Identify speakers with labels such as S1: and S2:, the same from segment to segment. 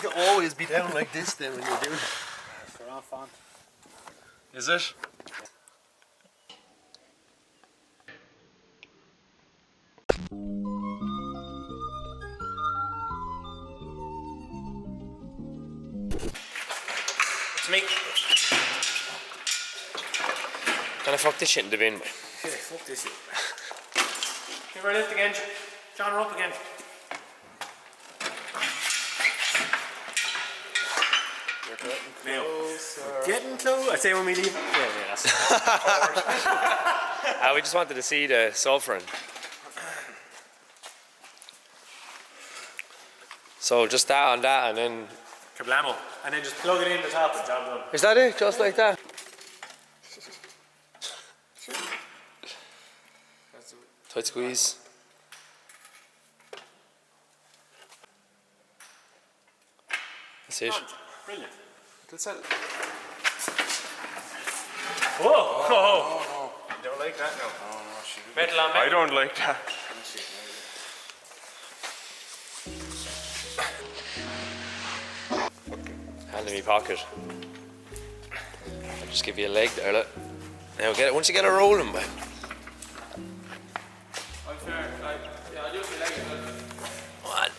S1: need to always be down like this then when you're doing it.
S2: It's the wrong font.
S1: Is it?
S2: It's me.
S1: Can I fuck this shit in the bin?
S2: Yeah, fuck this shit. Give her a lift again. John her up again. Getting close. I say when we leave. Yeah, that's
S1: We just wanted to see the sulfuring. So just that on that and then...
S2: Kablamo. And then just plug it in the top and job done.
S1: Is that it? Just like that? Tight squeeze. That's it.
S2: Brilliant.
S1: That's it.
S2: Whoa! Oh,
S3: no.
S2: You don't like that? No.
S3: Oh, no, she didn't.
S2: Metal on metal.
S3: I don't like that.
S1: Hand in my pocket. I'll just give you a leg there, look. Now get it, once you get it rolling, man. What?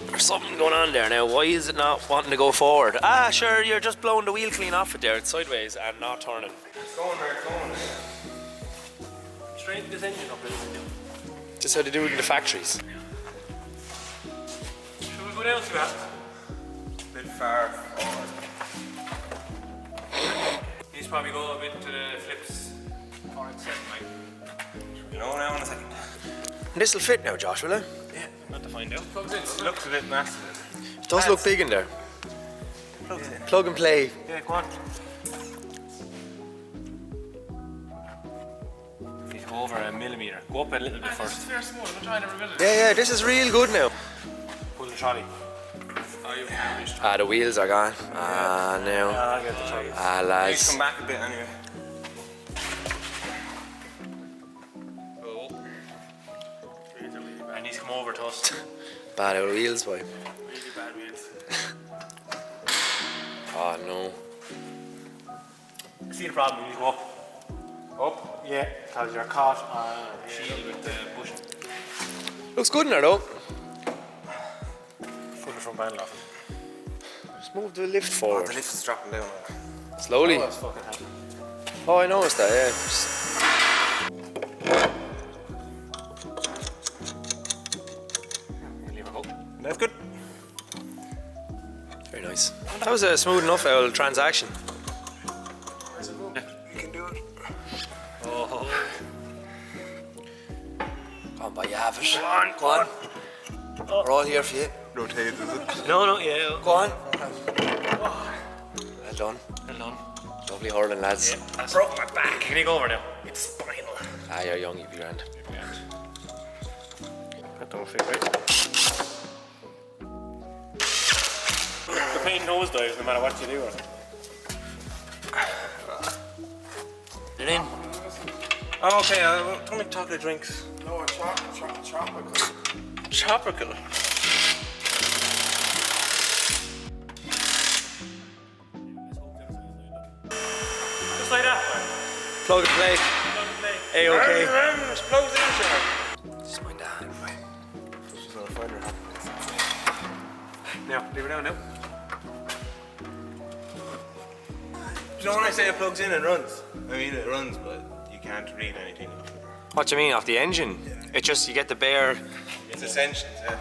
S1: There's something going on there now. Why is it not wanting to go forward? Ah, sure, you're just blowing the wheel clean off it there. It's sideways and not turning.
S2: It's going there, it's going. Straighten this engine up a little bit.
S1: Just how they do it in the factories.
S2: Should we go down to that?
S3: A bit far forward.
S2: He's probably go a bit to the flips. Or it's set, like.
S3: You know now in a second.
S1: This'll fit now, Josh, will it?
S2: Yeah, not to find out.
S3: It looks a bit massive.
S1: It does look big in there.
S3: Plugs in.
S1: Plug and play.
S2: Yeah, go on. Please go over a millimetre. Go up a little bit first. This is very small. I'm trying to revisit it.
S1: Yeah, this is real good now.
S2: Pull the trolley. Oh, you can't reach.
S1: The wheels are gone. Now.
S2: I'll get the trolley.
S3: Please
S1: Lads.
S3: come back a bit anyway.
S2: And he's come over to us.
S1: Bad old wheels, boy.
S2: Really bad wheels.
S1: Oh, no.
S2: See the problem, you go up. Up? Yeah, because you're caught on a shield with the bushing.
S1: Looks good in there, though.
S2: Pull the front panel off.
S1: Just move the lift forward.
S3: The lift is dropping down.
S1: Slowly.
S2: Oh, that's fucking happening.
S1: Oh, I noticed that, yeah. Just...
S2: Leave it go.
S3: That's good.
S1: Very nice. That was a smooth enough old transaction.
S3: You can do it.
S2: Oh.
S1: Come on, boy, you have it. Go on. We're all here for you.
S3: Rotate, is it?
S2: No, yeah.
S1: Go on. Well done.
S2: Well done.
S1: Lovely hurling, lads.
S2: Yeah, I broke my back. Can you go over now? It's spinal.
S1: You're young, you'll be grand.
S2: That don't fit right. The pain nosedives no matter what you do.
S1: Get in.
S3: Oh, okay, tell me chocolate drinks.
S4: No, tropical.
S3: Tropical.
S2: Just like that.
S1: Plug and play.
S2: Plug and play.
S1: A-okay.
S3: Plugs in, sure.
S1: Just mind that.
S3: She's gonna find her happiness.
S2: Now, leave it down now.
S3: You know when I say it plugs in, it runs. I mean, it runs, but you can't read anything.
S1: What do you mean, off the engine? It's just, you get the bare...
S3: It's essentials, yeah.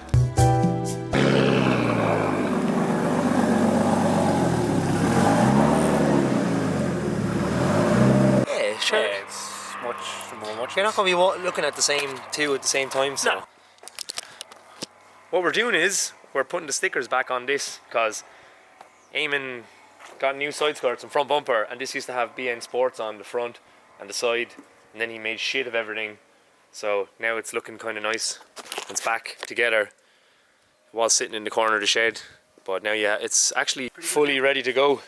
S1: Yeah, sure.
S2: Yeah, it's much.
S1: You're not going to be looking at the same two at the same time, so...
S2: No.
S1: What we're doing is, we're putting the stickers back on this, because Eamon got new side skirts and front bumper, and this used to have BN Sports on the front and the side, and then he made shit of everything. So now it's looking kind of nice. It's back together. It was sitting in the corner of the shed, but now, yeah, it's actually fully ready to go.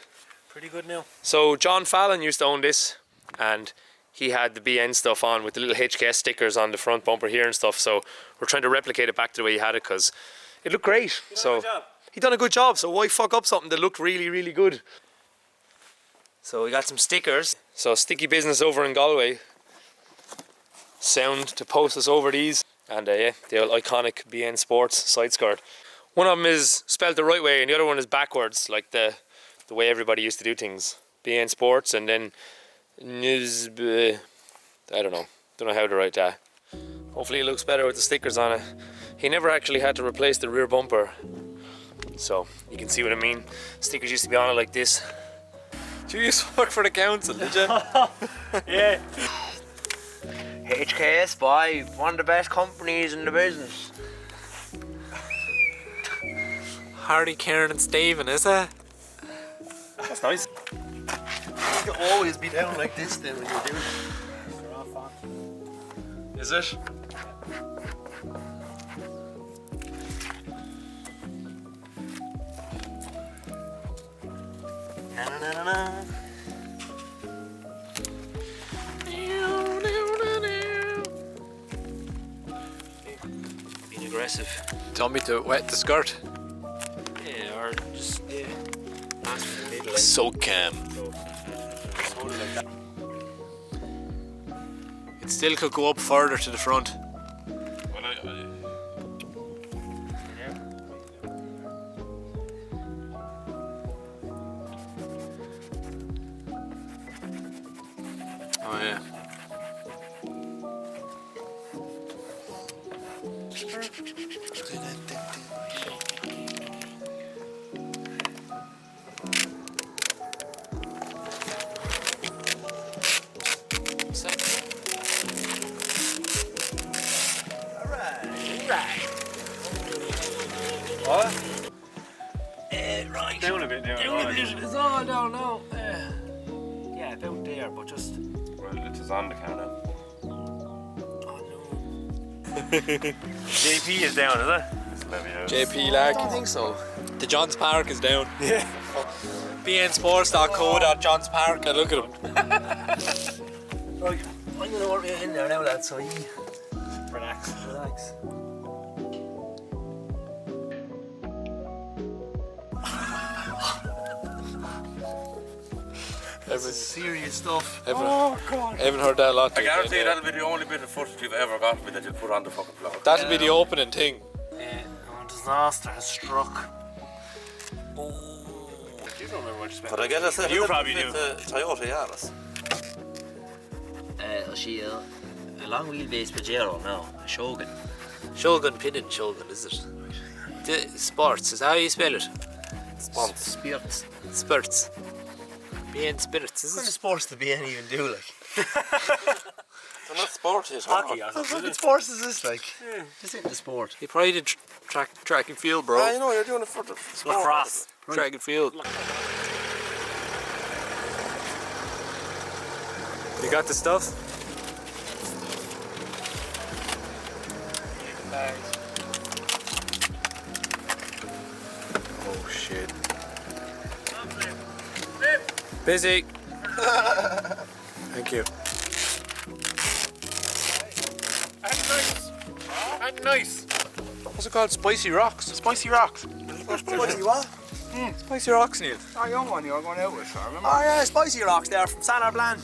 S2: Pretty good now.
S1: So John Fallon used to own this, and he had the BN stuff on with the little HKS stickers on the front bumper here and stuff. So we're trying to replicate it back to the way he had it, because it looked great. So he done a good job, so why fuck up something that looked really, really good? So we got some stickers. So Sticky Business over in Galway. Sound to post us over these. And yeah, the old iconic BN Sports side skirt. One of them is spelled the right way and the other one is backwards, like the way everybody used to do things. BN Sports and then I don't know how to write that. Hopefully it looks better with the stickers on it. He never actually had to replace the rear bumper, so you can see what I mean. Stickers used to be on it like this. Did you used to work for the council, did you?
S2: Yeah.
S1: HKS boy, one of the best companies in the business.
S2: Hardy, Karen and Stephen, is it?
S1: That's nice.
S4: You can always be down like this then when you're doing it.
S1: Is it?
S4: Na na na na na.
S1: Being aggressive.
S2: Do you want me to wet the skirt?
S1: Yeah, or just ask for the middle.
S2: So calm. It still could go up further to the front. Oh yeah.
S1: What?
S2: Right.
S1: Down a bit now.
S2: Down a bit. It's all down now. Yeah, about there, but just.
S3: Well, it is on the camera.
S2: Oh no.
S1: JP is down, is it?
S2: JP lag. I think so. The Johns Park is down. Yeah. bnsports.co.Johns Park. Look at him.
S1: Right, I'm gonna work you in there now, lad, so you
S2: Relax.
S1: relax.
S4: This is serious stuff.
S2: God. Haven't heard that a lot.
S3: I guarantee that'll be the only bit of footage you've ever got with that you'll put on the fucking vlog.
S2: That'll be the opening thing.
S4: Disaster has struck.
S1: You don't remember what you spent.
S3: Could I get a set
S1: You
S3: of
S1: probably
S3: with
S1: do.
S3: the Toyota Yaris?
S5: She a long wheelbase Pajero now, a Shogun.
S2: Shogun Pinning Shogun, is it? The sports, is that how you spell it?
S3: Spons.
S5: Spirits.
S2: Spirits. BN Spirits, is
S4: What kind of
S2: it?
S4: sports do BN even do, like?
S3: They're not sporty at all.
S1: Hockey or
S4: What
S1: something.
S4: fucking sports is this, like?
S5: Just into sport.
S2: He probably did track and field, bro.
S3: Ah, you know, you're doing it for the sport.
S1: Lacrosse.
S2: Track and field.
S1: You got the stuff?
S3: Oh shit.
S2: Busy. Thank you.
S1: And nice.
S2: What's it called? Spicy Rocks?
S4: Spicy rocks.
S2: Spicy what? Spicy Rocks, Neil.
S4: Oh, young one you're going out with, I remember.
S1: Oh yeah, spicy rocks there from San Arblan.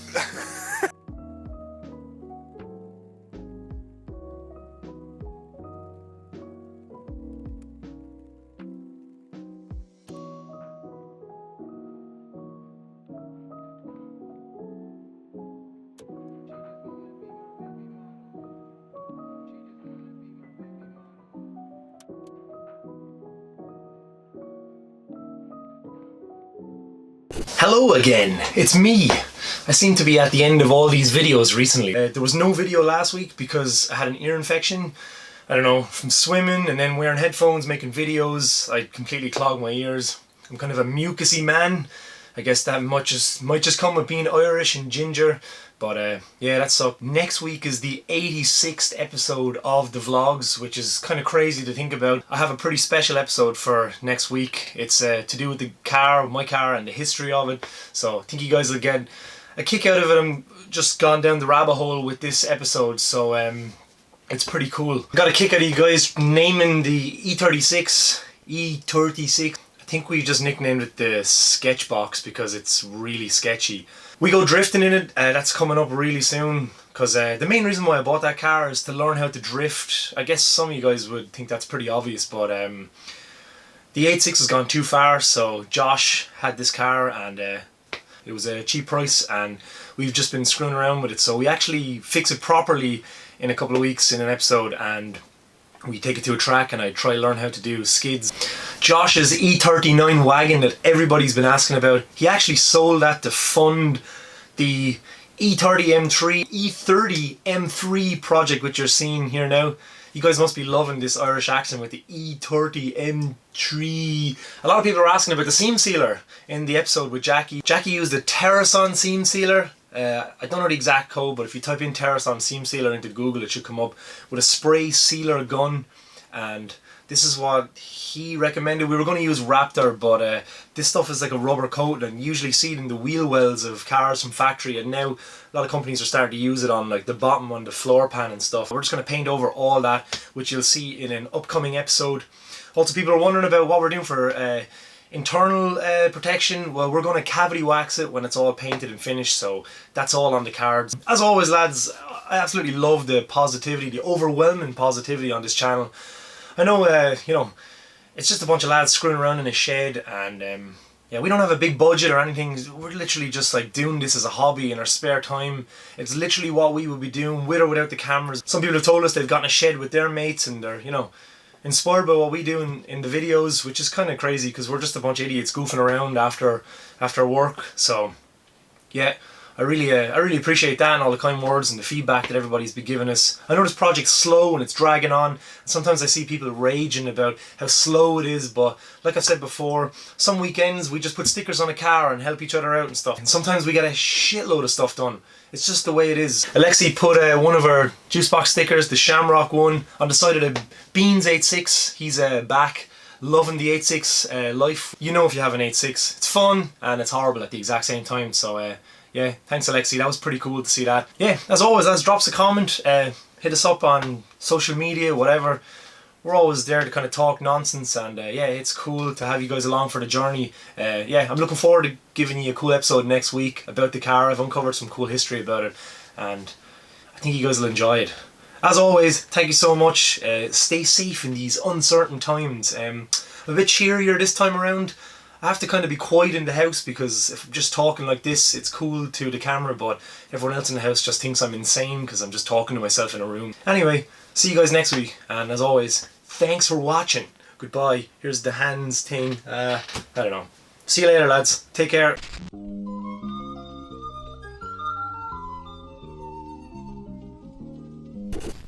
S6: Hello again, it's me. I seem to be at the end of all these videos recently. There was no video last week because I had an ear infection. I don't know, from swimming and then wearing headphones, making videos, I completely clogged my ears. I'm kind of a mucusy man. I guess that might just come with being Irish and ginger. But yeah, that sucked. Next week is the 86th episode of the vlogs, which is kind of crazy to think about. I have a pretty special episode for next week. It's to do with the car, my car, and the history of it. So I think you guys will get a kick out of it. I'm just gone down the rabbit hole with this episode, so it's pretty cool. Got a kick out of you guys naming the E36 E36. I think we just nicknamed it the Sketchbox because it's really sketchy. We go drifting in it, that's coming up really soon, because the main reason why I bought that car is to learn how to drift. I guess some of you guys would think that's pretty obvious, but the 86 has gone too far, so Josh had this car and it was a cheap price and we've just been screwing around with it. So we actually fix it properly in a couple of weeks in an episode, and we take it to a track and I try to learn how to do skids. Josh's E39 wagon that everybody's been asking about, he actually sold that to fund the E30 M3, E30 M3 project which you're seeing here now. You guys must be loving this Irish accent with the E30 M3. A lot of people are asking about the seam sealer in the episode with Jackie. Jackie used a Terrason seam sealer. I don't know the exact code, but if you type in Terrason seam sealer into Google, it should come up with a spray sealer gun, and this is what he recommended. We were going to use Raptor, but this stuff is like a rubber coat and usually seen in the wheel wells of cars from factory, and now a lot of companies are starting to use it on like the bottom on the floor pan and stuff. We're just going to paint over all that, which you'll see in an upcoming episode. Also, people are wondering about what we're doing for internal protection. Well, we're going to cavity wax it when it's all painted and finished, so that's all on the cards. As always, lads, I absolutely love the positivity, the overwhelming positivity on this channel. I know, you know, it's just a bunch of lads screwing around in a shed, and yeah, we don't have a big budget or anything. We're literally just like doing this as a hobby in our spare time. It's literally what we would be doing with or without the cameras. Some people have told us they've gotten a shed with their mates and they're, you know, inspired by what we do in the videos, which is kind of crazy because we're just a bunch of idiots goofing around after work. So yeah, I really appreciate that and all the kind words and the feedback that everybody's been giving us. I know this project's slow and it's dragging on. Sometimes I see people raging about how slow it is, but like I've said before, some weekends we just put stickers on a car and help each other out and stuff. And sometimes we get a shitload of stuff done. It's just the way it is. Alexi put one of our Juicebox stickers, the Shamrock one, on the side of the Beans 86. He's back, loving the 86 life. You know, if you have an 86, it's fun and it's horrible at the exact same time. So yeah, thanks Alexi, that was pretty cool to see that. Yeah, as always, lads, drop us a comment, hit us up on social media, whatever. We're always there to kind of talk nonsense, and yeah, it's cool to have you guys along for the journey. Yeah, I'm looking forward to giving you a cool episode next week about the car. I've uncovered some cool history about it, and I think you guys will enjoy it. As always, thank you so much. Stay safe in these uncertain times. I'm a bit cheerier this time around. I have to kind of be quiet in the house because if I'm just talking like this, it's cool to the camera, but everyone else in the house just thinks I'm insane because I'm just talking to myself in a room. Anyway, see you guys next week, and as always, thanks for watching. Goodbye. Here's the hands thing. I don't know. See you later, lads. Take care.